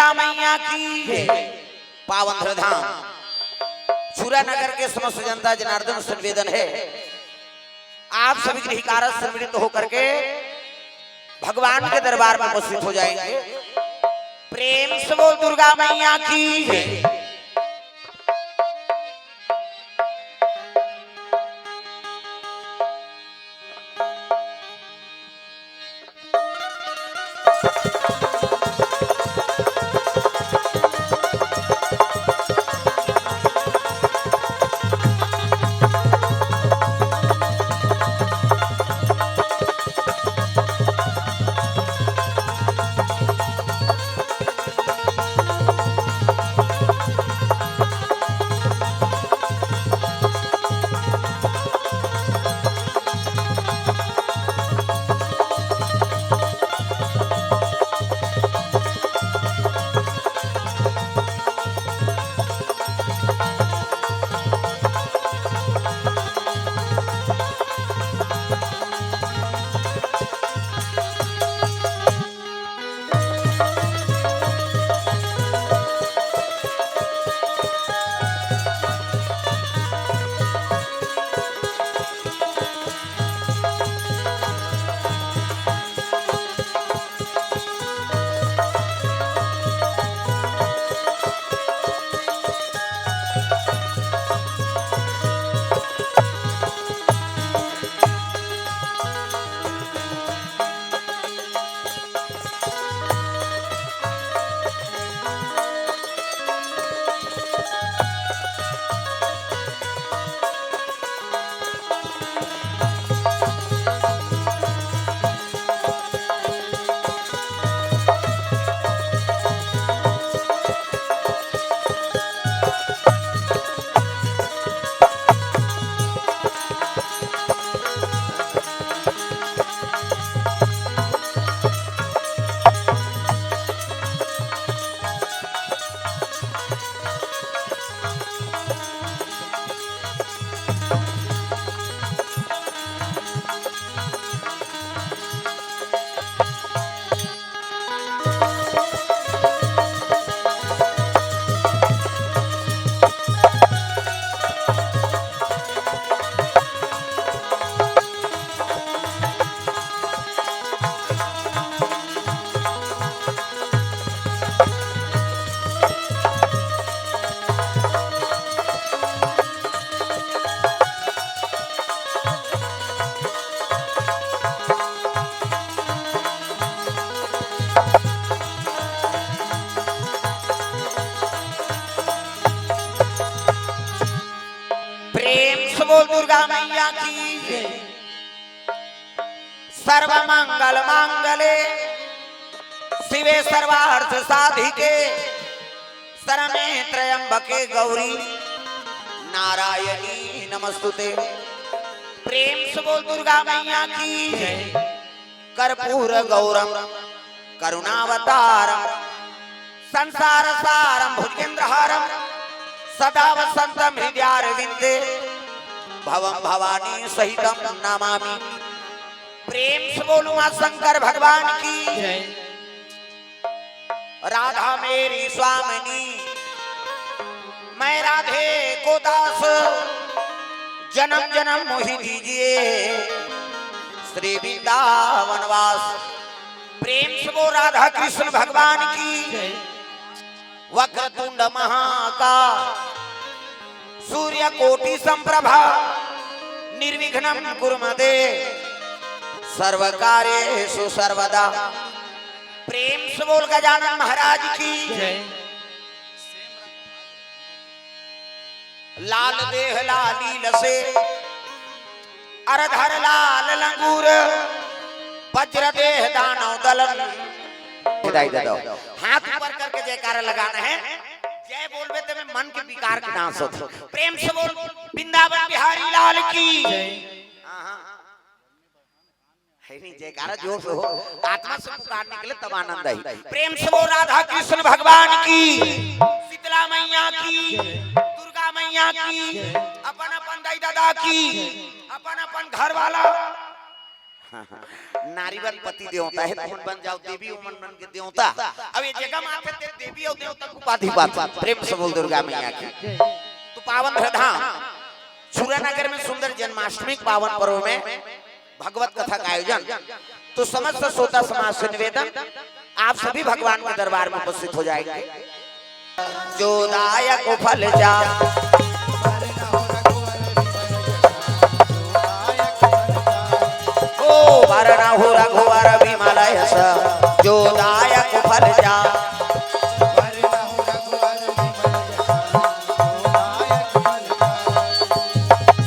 शीतला मैया की पावन धाम छुरा नगर के समस्त जनता जनार्दन संवेदन है। आप सभी गृहकारक सम्मिलित होकर के भगवान के दरबार में उपस्थित हो जाएंगे। प्रेम से बोल दुर्गा मैया की। बोल दुर्गा मैया की। सर्व मंगल मांगले शिवे सर्वार्थ साधिके शरणे त्र्यंबके गौरी नारायणी नमस्तुते। प्रेम से बोल दुर्गा मैया की। कर्पूर गौरम करुणावतारम संसार सारम भुजगेंद्रहारम सदा वसंतम हृदयारविंदे भवम भवानी सहितम नमामि। प्रेम से बोलूं मां शंकर भगवान की। राधा मेरी स्वामिनी मैं राधे को दास जन्म जन्म मोहि दीजिए श्री वृंदावन वास। प्रेम से बोल राधा कृष्ण भगवान की। वक्रतुंड महाकाय सूर्य कोटि संप्रभा निर्विघ्नं कुरु मे देव सर्वकार्येषु सर्वदा। प्रेम से बोल गजानन महाराज की। लाल देह लाली लसे अरधर लाल लंगूर वज्र देह दानव दलन। हाथ ऊपर करके जयकारा लगाना है। जय बोलबे ते में मन के विकार के नाश होत। प्रेम से बोल वृंदावन बिहारी लाल की। है नहीं जयकारा जोर से हो, आत्मा से पुकार निकले तब आनंद आई। प्रेम से बोल राधा कृष्ण भगवान की। शीतला मैया की, दुर्गा मैया की, अपन अपन दाई दादा की, अपन अपन घर वाला नारीवन पति देवता है, तुम बन जाओ देवी उमन बन के देवता। अब ये जगह माथे ते देवी और देवता को उपाधि पाती। प्रेम से बोल दुर्गा मैया की। तो पावन धाम छुरा नगर में सुंदर जन्माष्टमी पावन पर्व में भगवत कथा का आयोजन। तो समस्त श्रोता समाज से निवेदन, आप सभी भगवान के दरबार में उपस्थित हो जाएंगे। जो दायक फल जा वरना हो रघुवर विमल यश, जो दायक फल जा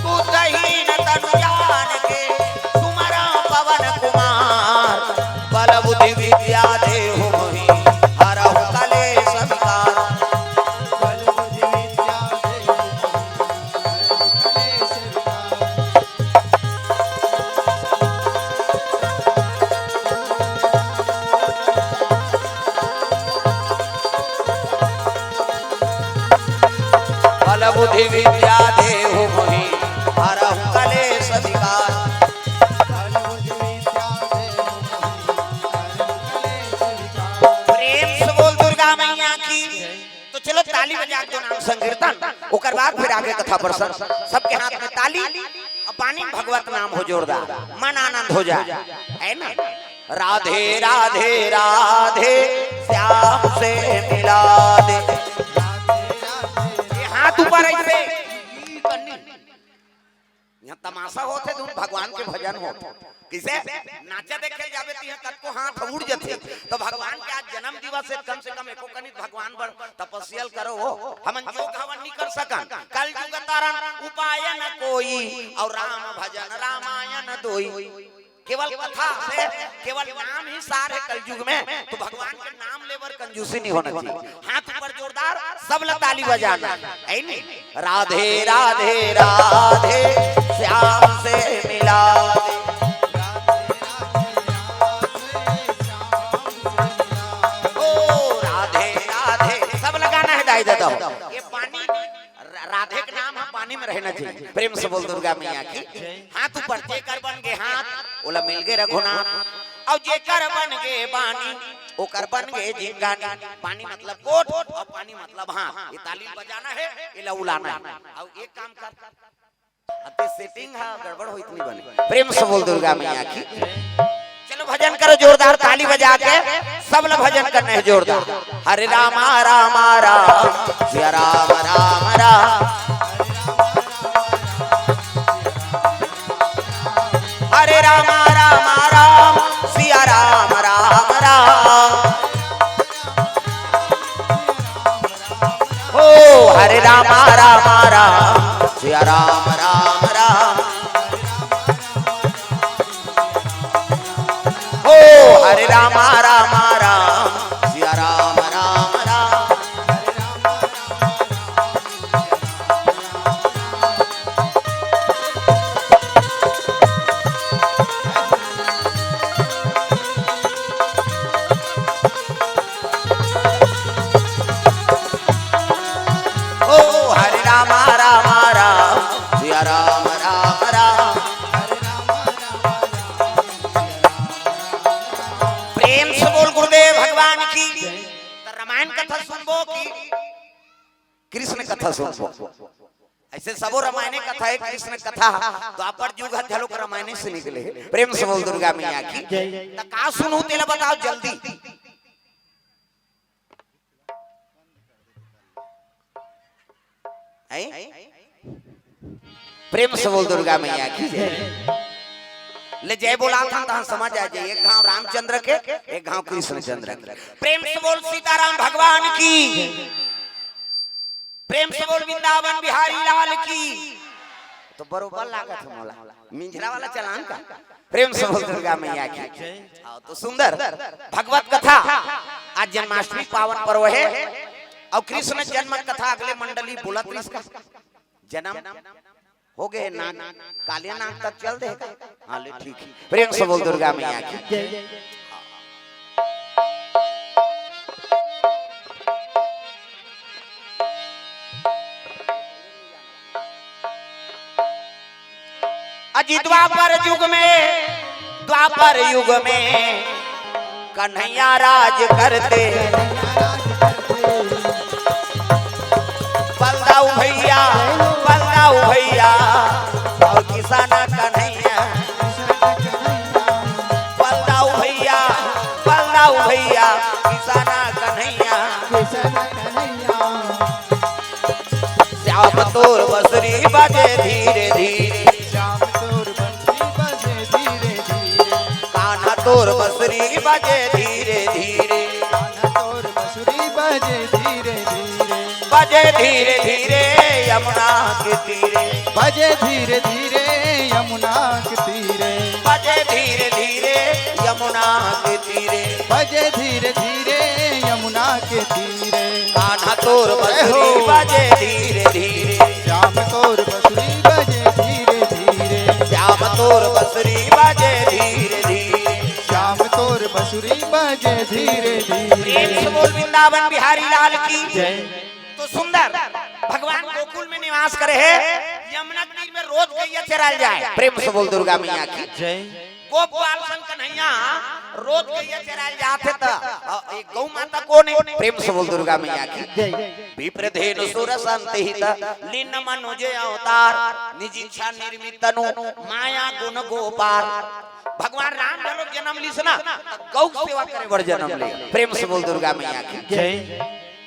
कुतहीन तनु जान के तुम्हारा पवन कुमार, बल बुद्धि विद्या देहु मोहि हरहु कलेश विकार। बुद्धि विद्या देहु मोहि हरहु कलेश विकार। प्रेम से बोल दुर्गा मैया की। तो चलो ताली बजा के नाम संकीर्तन, ओकर बाद फिर आगे कथा प्रसंग। सबके हाथ में ताली और पानी भगवत नाम हो जोरदार, मन आनंद हो जाए, है ना। राधे राधे राधे श्याम से मिला दे, हाथ ऊपर ऐसे। यहाँ तमाशा होते तो भगवान के भजन हो, किसे नाचा देखे जावे तो यहाँ को हाथ उड़ जाते। तो भगवान के आज जन्म दिवस है, कम से कम एको कनित भगवान पर तपस्या करो हो। हम योग हवन नहीं कर सकन, कल युग तारण उपाय न कोई, और राम भजन रामायण दोई। केवल कथा से, केवल नाम ही सार है कलयुग में। तो भगवान के नाम लेवर कंजूसी नहीं होना चाहिए। हाथ ऊपर जोरदार, सब लोग ताली बजाना, है नहीं। राधे राधे राधे श्याम से मिला दे, ओ राधे राधे, सब लगाना है। दाई दादा ये पानी राधे के नाम है, पानी में रहना चाहिए। प्रेम से बोल दुर्गा मैया की। हाथ ऊपर जेकर बन गए हाथ ओला मिल गए रघुनाथ, और जेकर बन गए बानी ओकर बन गए जिंगानी। पानी मतलब कोट और पानी मतलब हाँ। ये ताली बजाना है, ये लउलाना है। और एक काम कर अते सेटिंग है, गड़बड़ हो इतनी बने। प्रेम से बोल दुर्गा मैया की। चलो भजन करो जोरदार, ताली बजा के सब लोग भजन करने हैं जोरदार। हरे रामा रामा राम सिया राम राम राम, हरे रामा रामा राम सिया राम राम राम, ओ हरे रामा रामा राम सिया राम राम राम, ओ हरे रामा रामा राम सिया राम राम राम। राम राम राम, प्रेम से बोल गुरुदेव भगवान की। रामायण कथा सुनबो की कृष्ण कथा सुनबो, ऐसे सबो रामायण कथा है, कृष्ण कथा तो अपर युग झलक रामायण से निकले। प्रेम से बोल दुर्गा मैया की। तो का सुनू तेला बताओ जल्दी। प्रेम से बोल दुर्गा मैया की। ले जय बोला था समझ आ जाए। एक गांव रामचंद्र के, एक गांव कृष्णचंद्र के। प्रेम से बोल सीताराम भगवान की। प्रेम से बोल वृंदावन बिहारी लाल की। तो बरोबर लागत है मोला मिंजरा वाला चलान का। प्रेम से बोल दुर्गा मैया की। तो सुंदर भगवत कथा। आज जन्माष्टमी पावन पर्व है और कृष्ण जन्म कथा अगले मंडली बोलत इसका जन्म हो गए नाग कालिया नाग तक चल देगा। हाँ ले ठीक है। प्रेम से बोल दुर्गा मैया की। अजितवा पर युग में द्वापर युग में कन्हैया राज करते, बलदाऊ भैया और किसाना कन्हैया, बलदाऊ भैया किसाना कन्हैया। श्याम तोर बसरी बजे धीरे धीरे, कान्हा तोर बसरी बजे धीरे धीरे, बजे धीरे धीरे यमुना के तीरे, बजे धीरे धीरे यमुना के तीरे, बजे धीरे धीरे यमुना के तीरे, बजे धीरे धीरे यमुना के तीरे। कान्हा तोर बसरी बजे धीरे धीरे, श्याम तोर बसरी बजे धीरे धीरे, श्याम तोर बसरी बजे धीरे धीरे, श्याम तोर बसुरी बजे धीरे धीरे। प्रेम से बोल वृंदावन बिहारी लाल की जय। तो सुंदर भगवान गोकुल में निवास करे है, यमुना तीर में रोज गैया चराल जाए। प्रेम से बोल दुर्गा मैया की जय। गोपाल सन कन्हैया रोज गैया चराल जाते त एक गौ माता कौन है? प्रेम से बोल दुर्गा मैया की जय। विप्रधेनु सुर संतिहित लीन मनुजे अवतार, निज इच्छा निर्मित तनु माया गुण गोपाल। भगवान राम जब जन्म ली ना गौ सेवा करे बर जन्म ले। प्रेम से बोल दुर्गा मैया की जय।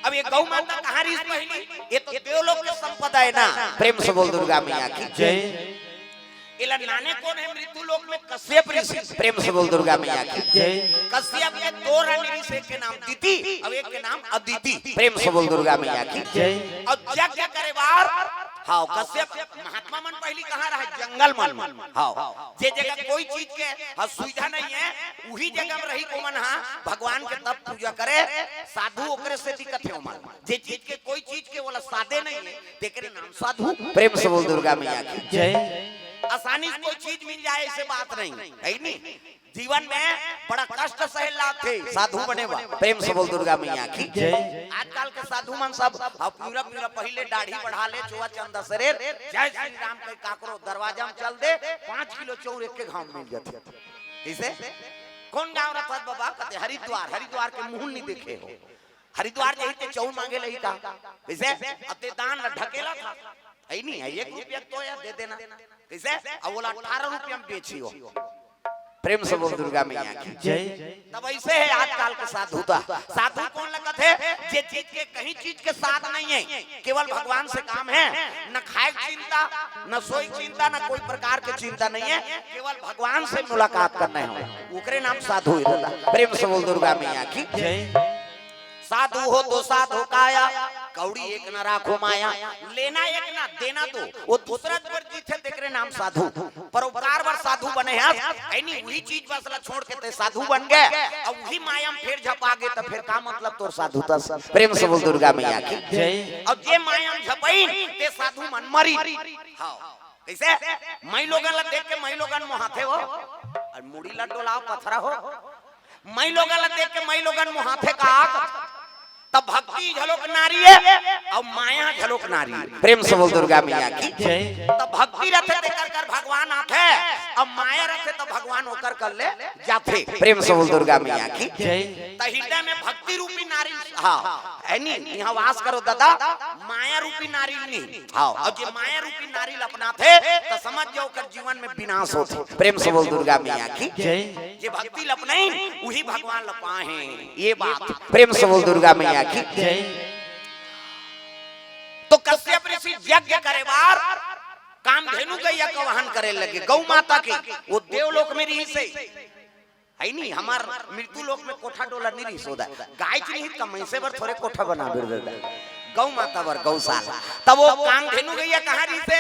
अब ये गौ माता कहाँ रीस पहली? ये तो देवलोक की संपदा है ना। प्रेम से बोल दुर्गा मैया की जय। इला नाने कौन है मृत्यु लोक में? कश्यप ऋषि। प्रेम से बोल दुर्गा मैया की जय। कश्यप के दो रानी ऋषि, एक के नाम दिति और एक के नाम अदिति। प्रेम से बोल दुर्गा मैया की जय। और यज्ञ करे बार हाँ कश्यप महात्मा मन पहली कहाँ रहा? जंगल मन। हाँ जे जगह कोई चीज के सुविधा नहीं है वही जगह में रही को मन भगवान के तब पूजा करे। साधु ओकरे से दिक्कत है मन, जे चीज के कोई चीज के बोला सादे नहीं है तेरे नाम साधु। प्रेम से बोल दुर्गा मैया की जय। आसानी से कोई चीज मिल जाए ऐसे बात नहीं है नहीं। जीवन में बड़ा कष्ट सहला थे साधु बने बा। प्रेम से बोल दुर्गा मैया की जय। आजकल के साधु मन सब पूरा पूरा पहले दाढ़ी बढ़ा ले, चोआ चंदा शरीर, जय श्री राम के काकरो दरवाजा में चल दे 5 किलो चौर एक के घाव मिल जाते। इसे कौन गाँव रहा बाबा? कहते हरिद्वार। हरिद्वार के मुंह नहीं देखे हो? हरिद्वार यही ते चौर मांगे लही का इसे अते दान ढकेला था है नहीं है। 1 रुपया तो या दे देना इसे, अब बोला 18 रुपया में बेची हो। प्रेम से बोल दुर्गा मैया की जय। तब ऐसे है आजकल के साधुता। साधु कौन लगत है? जे चीज के कहीं चीज के साथ नहीं है, केवल भगवान से काम है। न खाए चिंता, न सोई चिंता, न कोई प्रकार की चिंता नहीं है, केवल भगवान से मुलाकात करना है, उकरे नाम साधु है। प्रेम से बोल दुर्गा मैया की जय। साधु हो तो साधु काया, कौड़ी एक न राखो माया। लेना एक ना देना दो, वो दूसरा पर जीते देख नाम साधु। परोपकार बर साधु बने हैं नहीं, वही चीज बसला छोड़ के ते साधु बन गए और वही माया में फिर झपा गए तो फिर का मतलब तोर साधुता। प्रेम से बोल दुर्गा मैया की जय। और जे माया में झपई ते साधु मन मरी। हां कैसे? मई लोगन ला देख के मई लोगन मोहाथे हो और मुड़ी ला डोलाओ पथरा हो। मई लोगन ला देख के मई लोगन मोहाथे का तब भक्ति झलोक नारी है और माया झलोक नारी है। प्रेम से बोल दुर्गा मैया की जय। तब भक्ति रथे देकर कर भगवान आते, अब माया रथे तो भगवान होकर कर ले जाते। प्रेम से बोल दुर्गा मैया की जय। तो हृदय में भक्ति रूपी नारी हाँ है नहीं, यहाँ वास करो दादा। माया रूपी नारी नहीं हाँ, और जो माया रूपी नारी अपना थे तो समझ जाओ कर जीवन में विनाश होते। प्रेम से बोल दुर्गा मैया की जय। जे भक्ति लपनाई वही भगवान लपाए, ये बात। प्रेम से बोल दुर्गा मैया की जय। तो कश्यप ऋषि यज्ञ करे बार कामधेनु गैया का वाहन करे लगे। गौ माता के वो देवलोक में रही से है नहीं, हमार मृत्यु लोक में कोठा डोला नहीं रही सोदा। गाय नहीं कमई से बर थोड़े कोठा बना दे गौ माता बर गौशाला। तब वो कामधेनु गैया कहाँ रही से?